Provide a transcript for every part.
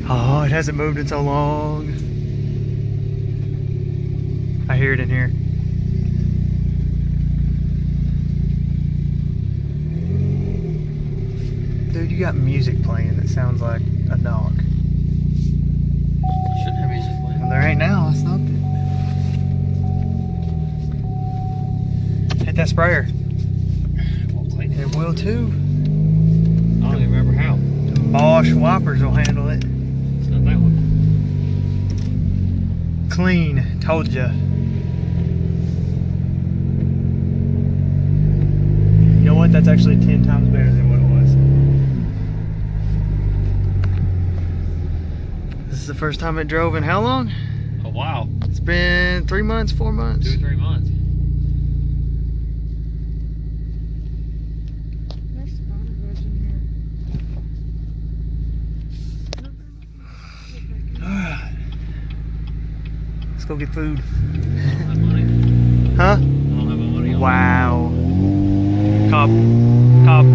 Oh, it hasn't moved in so long. I hear it in here. Dude, you got music playing that sounds like a knock. Shouldn't have music playing. Well, there ain't now. I stopped it. Hit that sprayer. It won't clean it. It will too. I don't even remember how. Bosch wipers will handle it. It's not that one. Clean. Told ya. You know what? That's actually 10 times better than what it was. This is the first time it drove in how long? Oh wow. It's been 3 months, 4 months. 2 or 3 months. Alright. Let's go get food. I don't have money. Huh? I don't have my money on. Wow. Cop. Cop.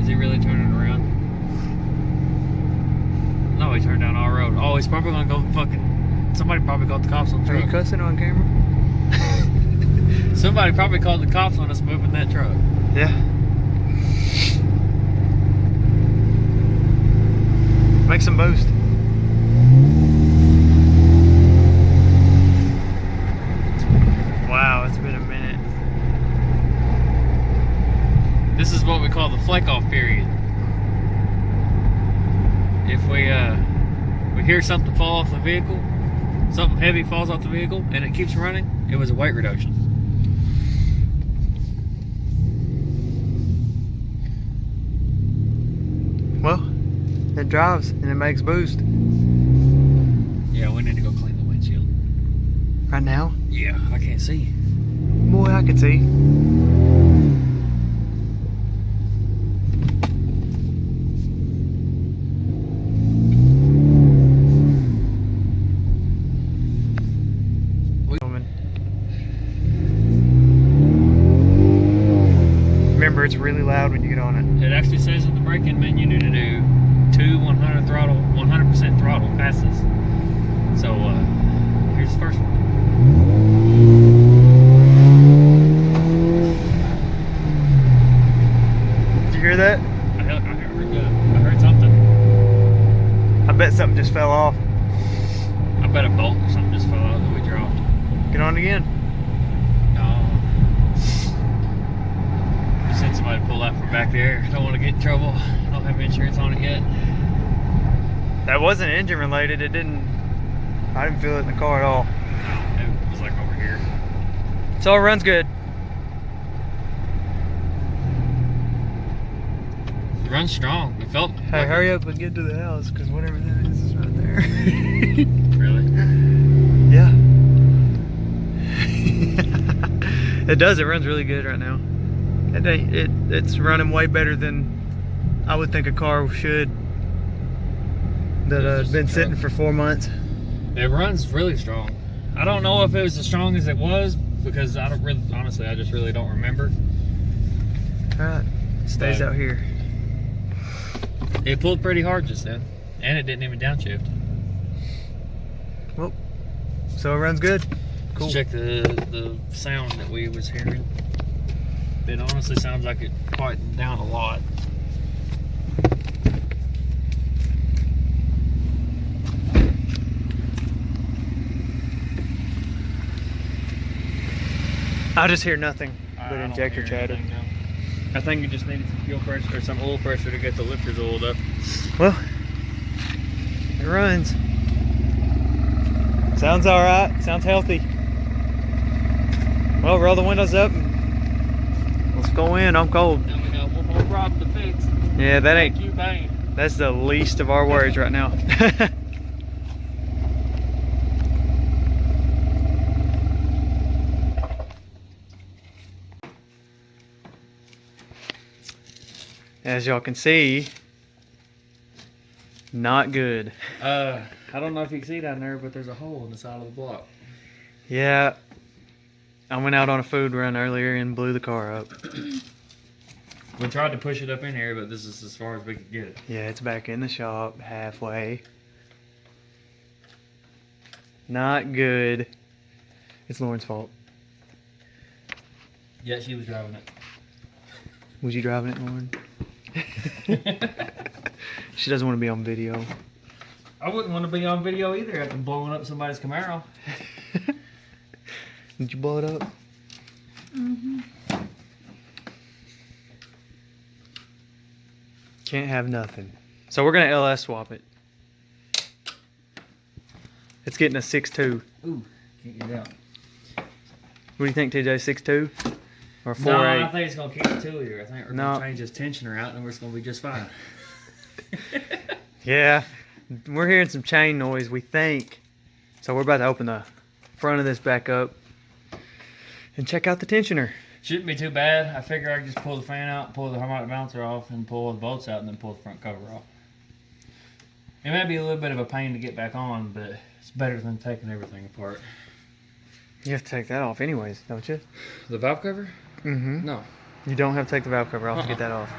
Is he really turning around? No, he turned down our road. Oh, he's probably gonna go fucking. Somebody probably called the cops on the Are you truck. cussing on camera? Somebody probably called the cops on us moving that truck. Yeah. Make some boost. Wow, it's been a minute. This is what we call the flake off period. If we hear something fall off the vehicle, something heavy falls off the vehicle, and it keeps running, it was a weight reduction. Well, it drives and it makes boost. Yeah, we need to go clean the windshield. Right now? Yeah, I can't see. Boy, I can see. Remember, it's really loud when you get on it. It actually says in the break-in menu to do 2 100% throttle passes. So here's the first one. Did you hear that? I heard something. I bet something just fell off. I bet a bolt or something just fell out that we dropped. Get on again. No. You sent somebody to pull that from back there. Don't want to get in trouble. Don't have insurance on it yet. That wasn't engine related. I didn't feel it in the car at all. It was like over here. So it runs good. It runs strong. It felt. Hey, like hurry up and get to the house, because whatever that is right there. Really? Yeah. It does. It runs really good right now. It's running way better than I would think a car should. That has been sitting for 4 months. It runs really strong. I don't know if it was as strong as it was because I don't really, honestly, I just really don't remember. All right, stays out here. It pulled pretty hard just then, and it didn't even downshift. Well, so it runs good. Cool. Let's check the sound that we was hearing. It honestly sounds like it quieted down a lot. I just hear nothing but I don't injector hear chatter. anything now. I think it just needed some fuel pressure or some oil pressure to get the lifters oiled up. Well, it runs. Sounds all right. Sounds healthy. Well, roll the windows up and let's go in. I'm cold. Now we got one more problem to fix. Yeah, that Thank ain't. you, Bane. That's the least of our worries right now. As y'all can see, not good. I don't know if you can see down there, but there's a hole in the side of the block. Yeah, I went out on a food run earlier and blew the car up. We tried to push it up in here, but this is as far as we could get it. Yeah, it's back in the shop halfway. Not good. It's Lauren's fault. Yeah, she was driving it. Was you driving it, Lauren? She doesn't want to be on video. I wouldn't want to be on video either after blowing up somebody's Camaro. Did you blow it up? Mm-hmm. Can't have nothing. So we're gonna LS swap it. It's getting a 6.2. Ooh, can't get it out. What do you think, TJ? 6.2 or 4.8? No, I think it's gonna keep it 2 here. I think we're No. gonna change this tensioner out, and we're gonna be just fine. Yeah, we're hearing some chain noise, we think. So we're about to open the front of this back up and check out the tensioner. Shouldn't be too bad. I figure I can just pull the fan out, pull the harmonic bouncer off, and pull the bolts out, and then pull the front cover off. It might be a little bit of a pain to get back on, but it's better than taking everything apart. You have to take that off anyways, don't you? The valve cover? Mm-hmm. No. You don't have to take the valve cover off to get that off.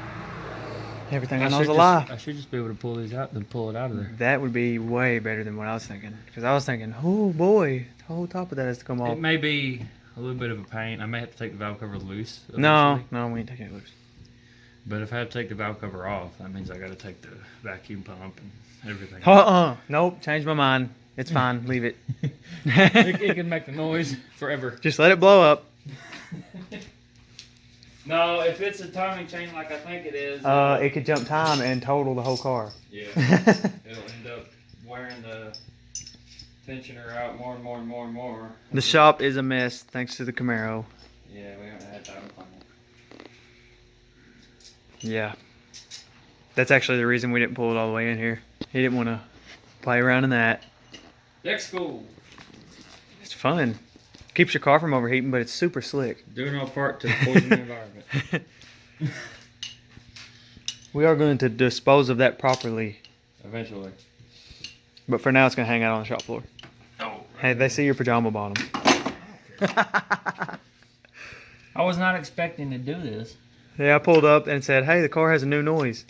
Everything I know is should a lie. I should just be able to pull these out and pull it out of there. That would be way better than what I was thinking. Because I was thinking, oh boy, the whole top of that has to come off. It may be a little bit of a pain. I may have to take the valve cover loose. No, eventually. no, we ain't taking it loose. But if I have to take the valve cover off, that means I got to take the vacuum pump and everything. Nope, changed my mind. It's fine, leave it. It can make the noise forever. Just let it blow up. No, if it's a timing chain like I think it is, It could jump time and total the whole car. yeah, it'll end up wearing the tensioner out more and more and more and more. The shop is a mess thanks to the Camaro. Yeah, we haven't had time to find it. Yeah. That's actually the reason we didn't pull it all the way in here. He didn't want to play around in that. Deck school. It's fun. Keeps your car from overheating, but it's super slick. Doing our part to poison the environment. We are going to dispose of that properly. Eventually. But for now, it's going to hang out on the shop floor. Oh. Hey, they see your pajama bottom. I was not expecting to do this. Yeah, I pulled up and said, hey, the car has a new noise.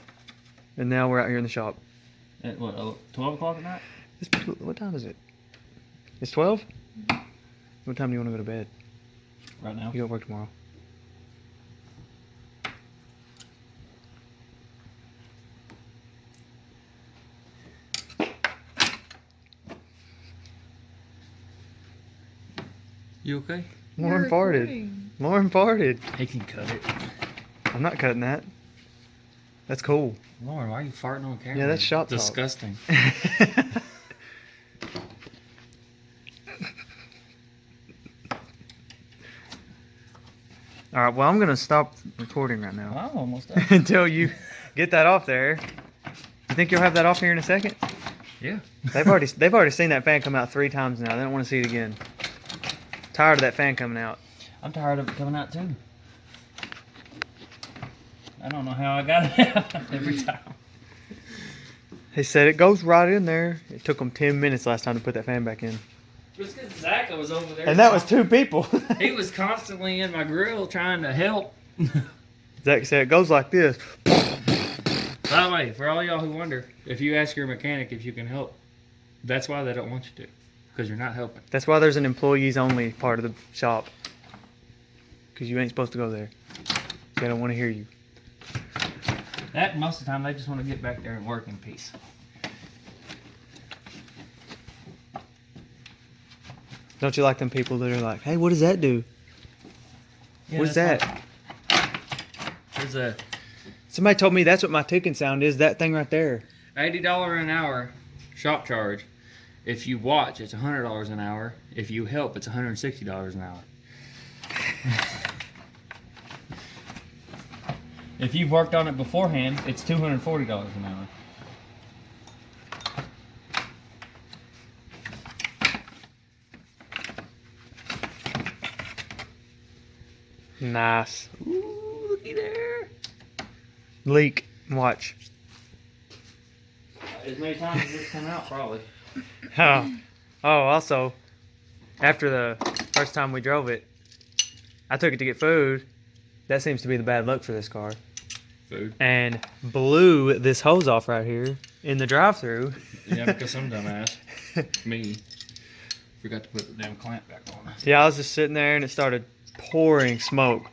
And now we're out here in the shop. At what, 12 o'clock at night? What time is it? It's 12? What time do you want to go to bed? Right now. You don't work tomorrow. You okay? Lauren farted. Lauren farted. He can cut it. I'm not cutting that. That's cool. Lauren, why are you farting on camera? Yeah, that's shop talk. Disgusting. All right, well, I'm going to stop recording right now I'm almost done. until you get that off there. You think you'll have that off here in a second? Yeah. They've already seen that fan come out 3 times now. They don't want to see it again. Tired of that fan coming out. I'm tired of it coming out too. I don't know how I got it out every time. They said it goes right in there. It took them 10 minutes last time to put that fan back in. It's because Zach was over there. And that was 2 people. He was constantly in my grill trying to help. Zach said it goes like this. By the way, for all y'all who wonder, if you ask your mechanic if you can help, that's why they don't want you to. Because you're not helping. That's why there's an employees only part of the shop. Because you ain't supposed to go there. They don't want to hear you. That, most of the time, they just want to get back there and work in peace. Don't you like them people that are like, hey, what does that do? Yeah, What's that's that? There's a Somebody told me that's what my ticking sound is, that thing right there. $80 an hour shop charge. If you watch, it's $100 an hour. If you help, it's $160 an hour. If you've worked on it beforehand, it's $240 an hour. Nice. Ooh, looky there. Leak. Watch. As many times as it's come out, probably. Oh, also, after the first time we drove it, I took it to get food, That seems to be the bad luck for this car. Food. And blew this hose off right here in the drive-through. Yeah, because some dumbass, me, forgot to put the damn clamp back on. Yeah, I was just sitting there and it started pouring smoke.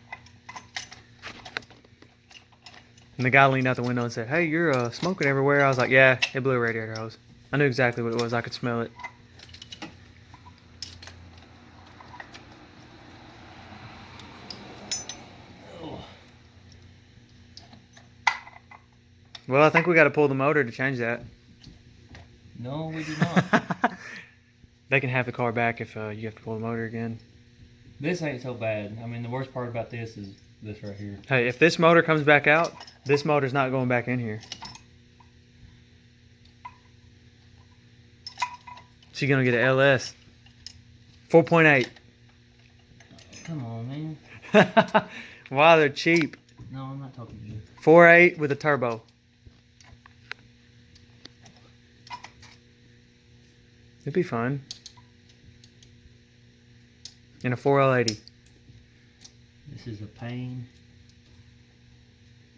And the guy leaned out the window and said, "Hey, you're smoking everywhere." I was like, "Yeah, it blew a radiator hose." I knew exactly what it was. I could smell it. Well, I think we got to pull the motor to change that. No, we do not. They can have the car back if you have to pull the motor again. This ain't so bad. I mean, the worst part about this is this right here. Hey, if this motor comes back out, this motor's not going back in here. She's going to get an LS. 4.8. Come on, man. Wow, they're cheap. No, I'm not talking to you. 4.8 with a turbo. It'd be fun. And a 4L80. This is a pain.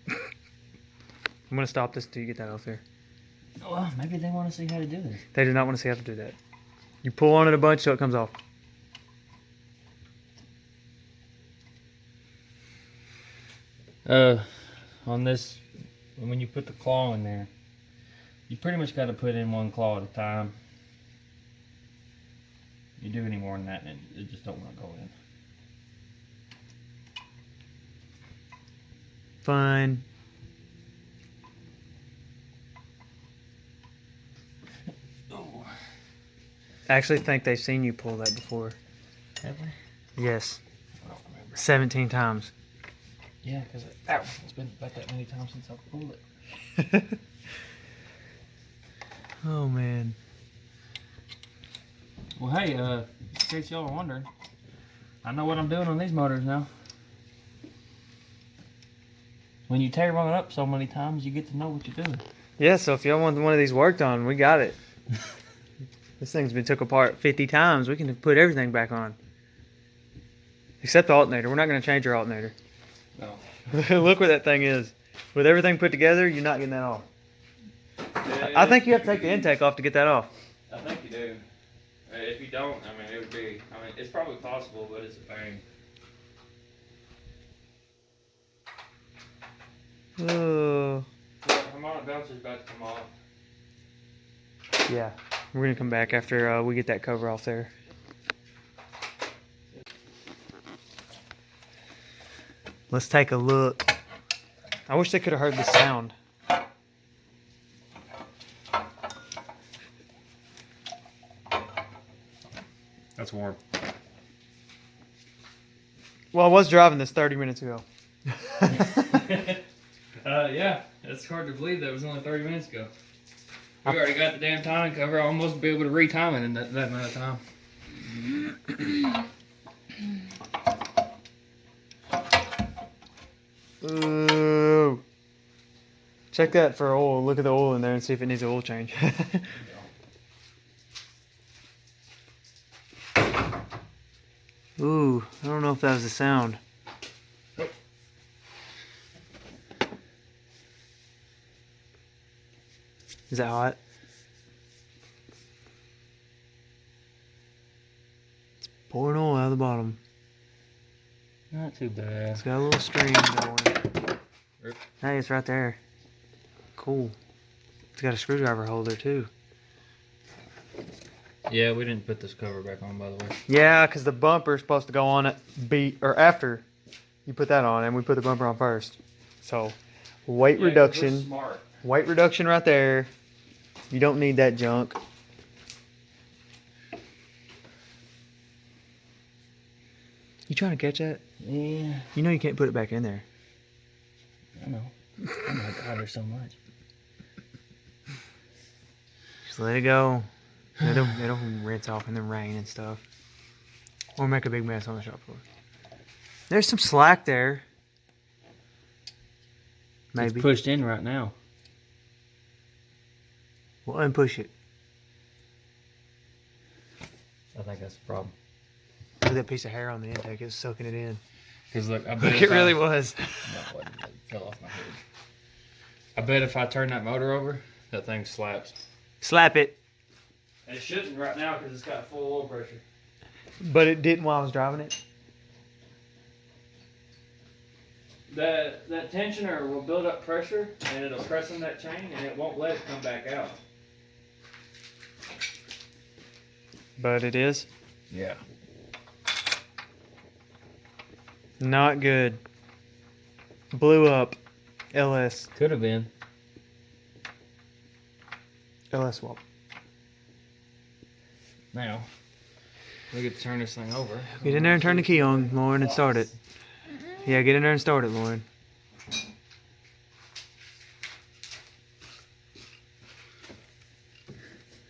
I'm going to stop this until you get that off there. Well, maybe they want to see how to do this. They do not want to see how to do that. You pull on it a bunch so it comes off. On this, when you put the claw in there, you pretty much got to put in one claw at a time. You do any more than that, and it just don't want to go in. Fine. Oh. I actually think they've seen you pull that before. Have we? Yes. I don't remember. 17 times. Yeah, because it's been about that many times since I pulled it. Oh, man. Well, hey, in case y'all are wondering, I know what I'm doing on these motors now. When you tear one up so many times, you get to know what you're doing. Yeah, so if y'all want one of these worked on, we got it. This thing's been took apart 50 times. We can put everything back on. Except the alternator. We're not going to change your alternator. No. Look where that thing is. With everything put together, you're not getting that off. I think you have to take the intake off to get that off. I think you do. If you don't, I mean, it would be, I mean, it's probably possible, but it's a pain. Oh. The harmonic bouncer's about to come off. Yeah, we're going to come back after we get that cover off there. Let's take a look. I wish they could have heard the sound. That's warm. Well, I was driving this 30 minutes ago. Yeah, it's hard to believe that was only 30 minutes ago. We already got the damn timing cover. I almost be able to retime it in that amount of time. Ooh. Check that for oil. Look at the oil in there and see if it needs an oil change. Ooh, I don't know if that was the sound. Is that hot? It's pouring oil out of the bottom. Not too bad. It's got a little stream going. Hey, it's right there. Cool. It's got a screwdriver holder too. Yeah, we didn't put this cover back on, by the way. Yeah, because the bumper's supposed to go on it after you put that on, and we put the bumper on first. So, weight reduction. We're smart. Weight reduction right there. You don't need that junk. You trying to catch that? Yeah. You know you can't put it back in there. I know. Oh my God, there's so much. Just let it go. It'll rinse off in the rain and stuff. Or make a big mess on the shop floor. There's some slack there. Maybe. It's pushed in right now. Well, unpush it. I think that's the problem. Look at that piece of hair on the intake. It's soaking it in. Because look, I bet Look, if it really was. No, it wasn't. It fell off my head. I bet if I turn that motor over, that thing slaps. Slap it. It shouldn't right now because it's got full oil pressure. But it didn't while I was driving it. That tensioner will build up pressure and it'll press on that chain and it won't let it come back out. But it is. Yeah. Not good. Blew up. LS. Could have been. LS swap. Now, we get to turn this thing over. Get in there and turn the key on, Lauren, and start it. Yeah, get in there and start it, Lauren.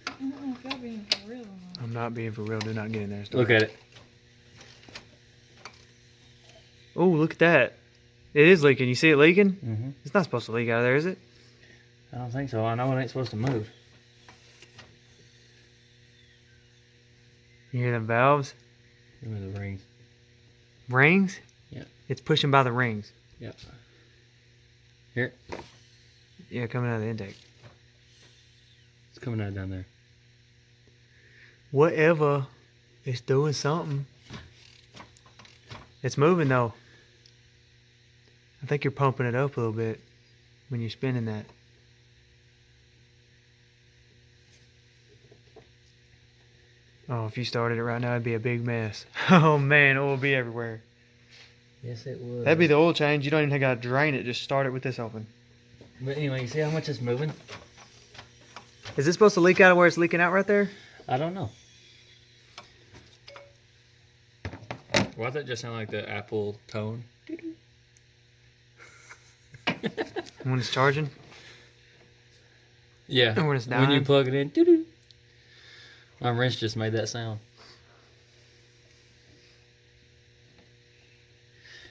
I don't know if y'all being for real or not. I'm not being for real. Do not get in there and start Look at it. Oh, look at that. It is leaking. You see it leaking? Mm-hmm. It's not supposed to leak out of there, is it? I don't think so. I know it ain't supposed to move. You hear them valves? Give me the rings. Rings? Yeah. It's pushing by the rings. Yep. Here. Yeah, coming out of the intake. It's coming out down there. Whatever. It's doing something. It's moving though. I think you're pumping it up a little bit when you're spinning that. Oh, if you started it right now, it'd be a big mess. Oh man, oil would be everywhere. Yes, it would. That'd be the oil change. You don't even got to drain it. Just start it with this open. But anyway, you see how much it's moving? Is this supposed to leak out of where it's leaking out right there? I don't know. Why does that just sound like the Apple tone? When it's charging? Yeah. And when it's When you dying? plug it in, doo-doo. My wrench just made that sound.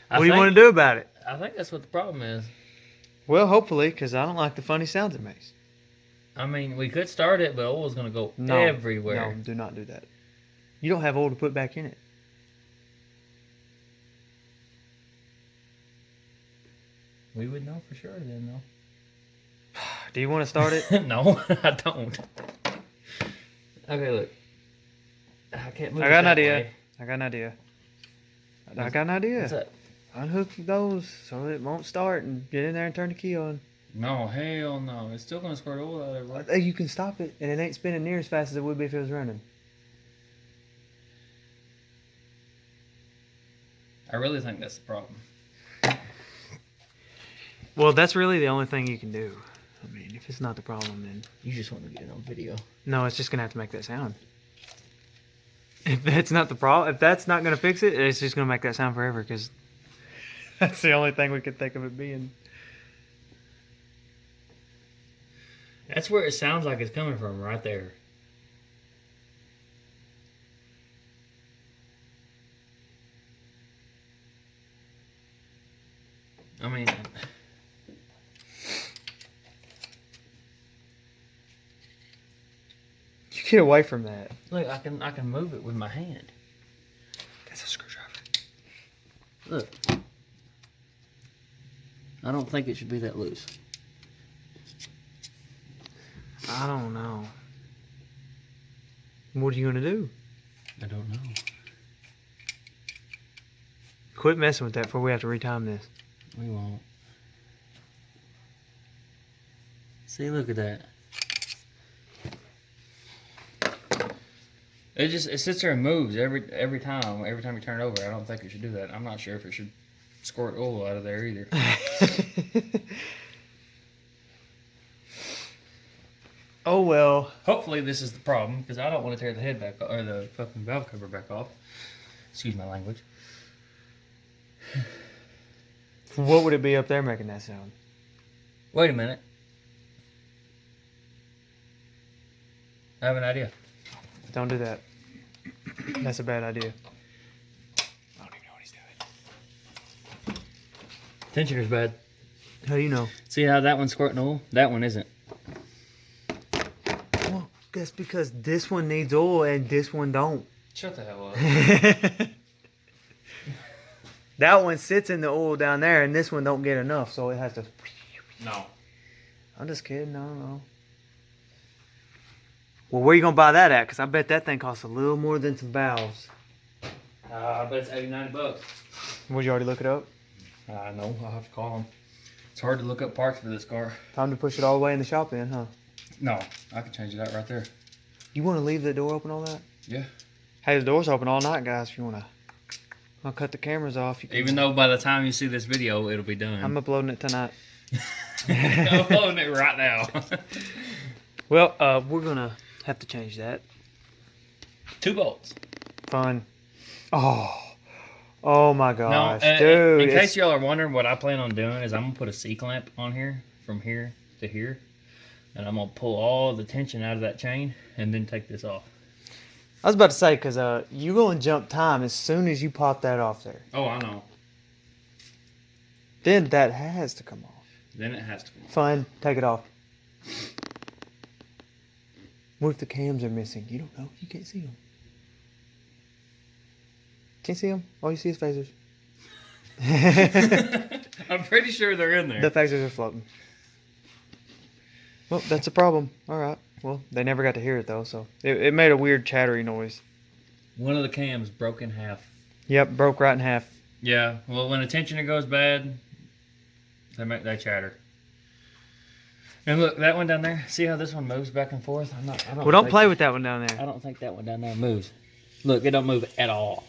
What do you want to do about it? I think that's what the problem is. Well, hopefully, because I don't like the funny sounds it makes. I mean, we could start it, but oil's going to go No, everywhere. No, do not do that. You don't have oil to put back in it. We would know for sure then, though. Do you want to start it? No, I don't. Okay, look. I can't move I it got an that idea. way. I got an idea. I got an idea. What's that? Unhook those so it won't start and get in there and turn the key on. No, hell no. It's still going to squirt oil out everywhere. You can stop it and it ain't spinning near as fast as it would be if it was running. I really think that's the problem. Well, that's really the only thing you can do. I mean, if it's not the problem, then... You just want to get it on video. No, it's just going to have to make that sound. If that's not the problem, if that's not going to fix it, it's just going to make that sound forever because that's the only thing we could think of it being. That's where it sounds like it's coming from, right there. I mean... You get away from that. Look, I can move it with my hand. That's a screwdriver. Look. I don't think it should be that loose. I don't know. What are you going to do? I don't know. Quit messing with that before we have to retime this. We won't. See, look at that. It sits there and moves every time. Every time you turn it over, I don't think it should do that. I'm not sure if it should squirt oil out of there either. Oh well. Hopefully this is the problem because I don't want to tear the head back or the fucking valve cover back off. Excuse my language. What would it be up there making that sound? Wait a minute. I have an idea. Don't do that. That's a bad idea. I don't even know what he's doing. Tensioner's bad. How do you know? See how that one's squirting oil? That one isn't. Well, that's because this one needs oil and this one don't. Shut the hell up. That one sits in the oil down there, and this one don't get enough, so it has to. No. I'm just kidding. I don't know. Well, where you gonna buy that at? Cause I bet that thing costs a little more than some valves. I bet it's $80-90. Would you already look it up? I know. I'll have to call them. It's hard to look up parts for this car. Time to push it all the way in the shop then, huh? No, I can change it out right there. You want to leave the door open all that? Yeah. Hey, the door's open all night, guys. If you wanna, I'll cut the cameras off. You can, Even though by the time you see this video, it'll be done. I'm uploading it tonight. I'm uploading it right now. Well, we're gonna have to change that. 2 bolts. Fun. Oh my gosh, No, dude. in it's- case y'all are wondering, what I plan on doing is I'm gonna put a C-clamp on here from here to here, and I'm gonna pull all the tension out of that chain and then take this off. I was about to say, because you go and jump time as soon as you pop that off there. Oh, I know. Then that has to come off. Then it has to come off. Fine, take it off. What if the cams are missing? You don't know. You can't see them. Can't see them. All you see is phasers. I'm pretty sure they're in there. The phasers are floating. Well, that's a problem. All right. Well, they never got to hear it though, so it made a weird chattery noise. One of the cams broke in half. Yep, broke right in half. Yeah. Well, when the tensioner goes bad, they chatter. And look, that one down there. See how this one moves back and forth? Well, don't play with that one down there. I don't think that one down there moves. Look, it don't move at all.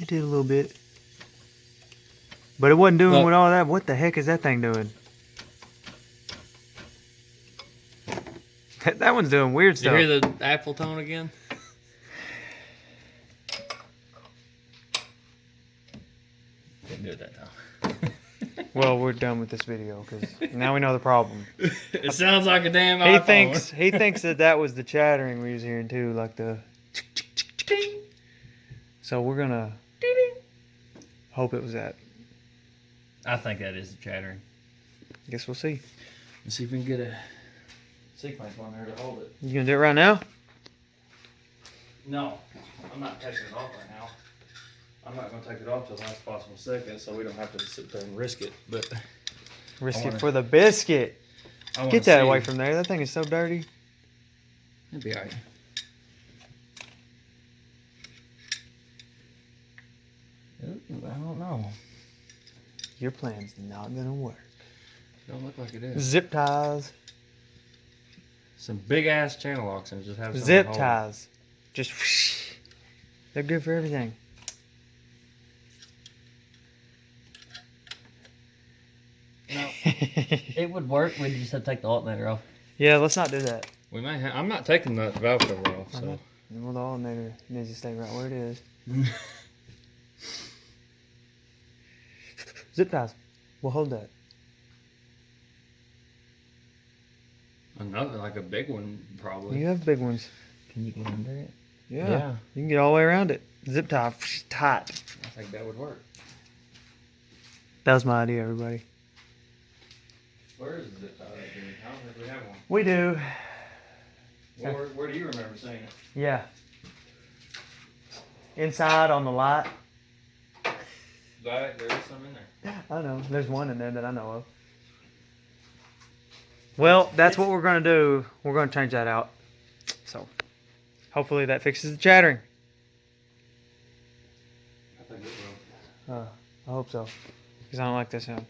It did a little bit. But it wasn't doing Look. with all that. What the heck is that thing doing? That one's doing weird You stuff. hear the apple tone again? Didn't do it that time. Well, we're done with this video because now we know the problem. It sounds like a damn He iPhone. thinks that was the chattering we was hearing too, like the. So we're gonna hope it was that. I think that is the chattering. Guess we'll see. Let's see if we can get a sequence on there to hold it. You gonna do it right now? No, I'm not taking it off right now. I'm not going to take it off till the last possible second, so we don't have to sit there and risk it. But Risk wanna- it for the biscuit. I wanna Get that see- away from there. That thing is so dirty. It'll be alright. I don't know. Your plan's not gonna work. Don't look like it is. Zip ties. Some big ass channel locks and just have something Zip to hold. ties. Just whoosh. They're good for everything. No, it would work. We just have to take the alternator off. Yeah, let's not do that. We may. I'm not taking the valve cover off. So Well, the alternator needs to stay right where it is. Zip ties. We'll hold that. another, like a big one, probably. You have big ones. Can you get under it? Yeah. Yeah. You can get all the way around it. Zip tie. Tight. I think that would work. That was my idea, everybody. Where is the zip tie? I don't think we have one. We do. Where do you remember seeing it? Yeah. Inside on the light. There is some in there. I know. There's one in there that I know of. Well, that's what we're going to do. We're going to change that out. So, hopefully that fixes the chattering. I think it will. I hope so. Because I don't like this sound.